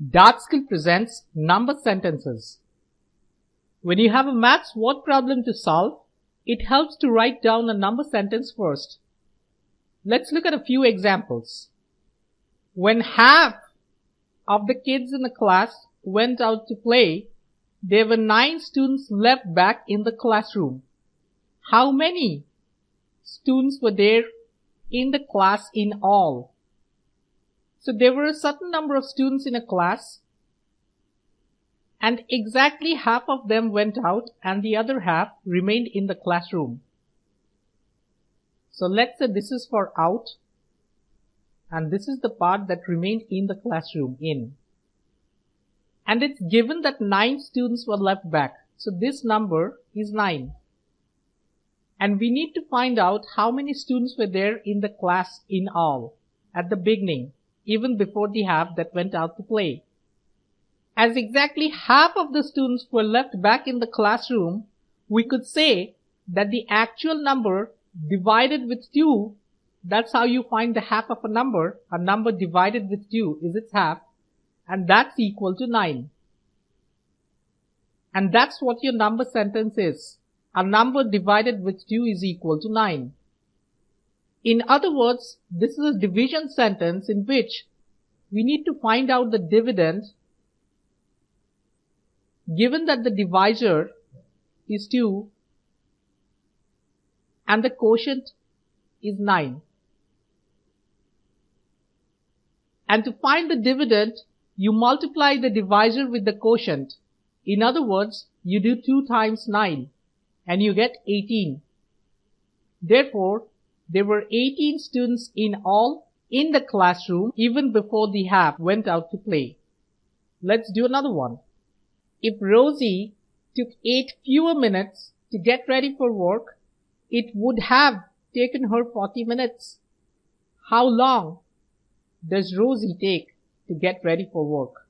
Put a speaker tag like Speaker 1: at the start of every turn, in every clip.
Speaker 1: Dartskill presents number sentences. When you have a maths word problem to solve, it helps to write down a number sentence first. Let's look at a few examples. When half of the kids in the class went out to play, there were 9 students left back in the classroom. How many students were there in the class in all? So there were a certain number of students in a class, and exactly half of them went out and the other half remained in the classroom. So let's say this is for out, and this is the part that remained in the classroom in. And it's given that 9 students were left back. So this number is 9. And we need to find out how many students were there in the class in all at the beginning, even before the half that went out to play. As exactly half of the students were left back in the classroom, we could say that the actual number divided with 2, that's how you find the half of a number divided with 2 is its half, and that's equal to 9. And that's what your number sentence is. A number divided with 2 is equal to 9. In other words, this is a division sentence in which we need to find out the dividend given that the divisor is 2 and the quotient is 9. And to find the dividend, you multiply the divisor with the quotient. In other words, you do 2 times 9 and you get 18. Therefore, there were 18 students in all in the classroom even before the half went out to play. Let's do another one. If Rosie took 8 fewer minutes to get ready for work, it would have taken her 40 minutes. How long does Rosie take to get ready for work?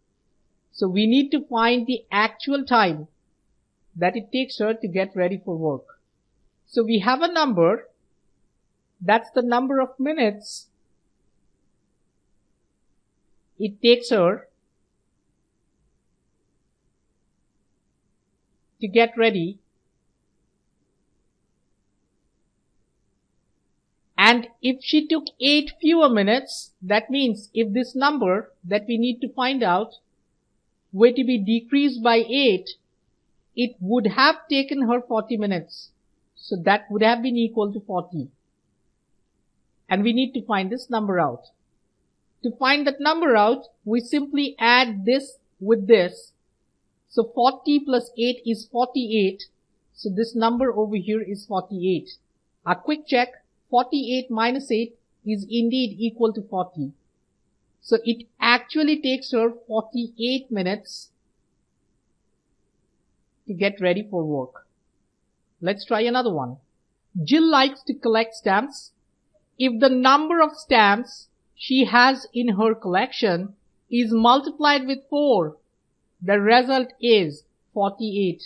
Speaker 1: So we need to find the actual time that it takes her to get ready for work. So we have a number, that's the number of minutes it takes her to get ready, and if she took 8 fewer minutes, that means if this number that we need to find out were to be decreased by 8, it would have taken her 40 minutes. So that would have been equal to 40. And we need to find this number out. To find that number out, we simply add this with this. So 40 plus 8 is 48. So this number over here is 48. A quick check, 48 minus 8 is indeed equal to 40. So it actually takes her 48 minutes to get ready for work. Let's try another one. Jill likes to collect stamps. If the number of stamps she has in her collection is multiplied with 4, the result is 48.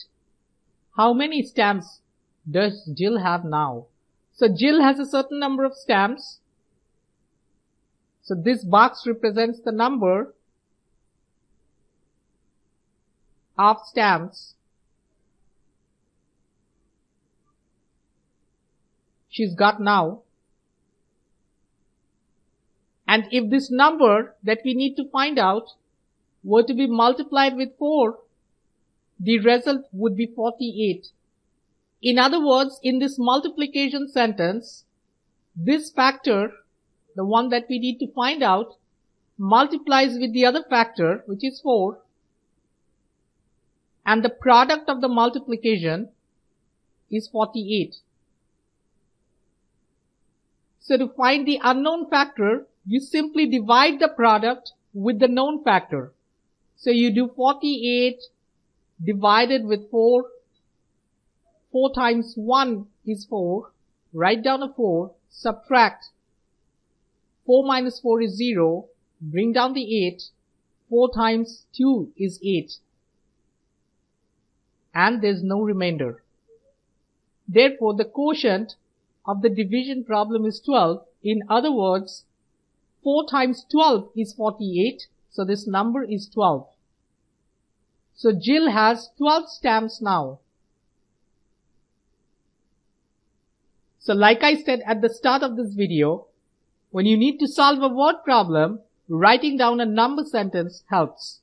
Speaker 1: How many stamps does Jill have now? So Jill has a certain number of stamps. So this box represents the number of stamps she's got now. And if this number that we need to find out were to be multiplied with 4, the result would be 48. In other words, in this multiplication sentence, this factor, the one that we need to find out, multiplies with the other factor, which is 4, and the product of the multiplication is 48. So to find the unknown factor, you simply divide the product with the known factor. So you do 48 divided with 4. 4 times 1 is 4. Write down a 4. Subtract. 4 minus 4 is 0. Bring down the 8. 4 times 2 is 8. And there's no remainder. Therefore, the quotient of the division problem is 12. In other words, 4 times 12 is 48. So this number is 12. So Jill has 12 stamps now. So like I said at the start of this video, when you need to solve a word problem, writing down a number sentence helps.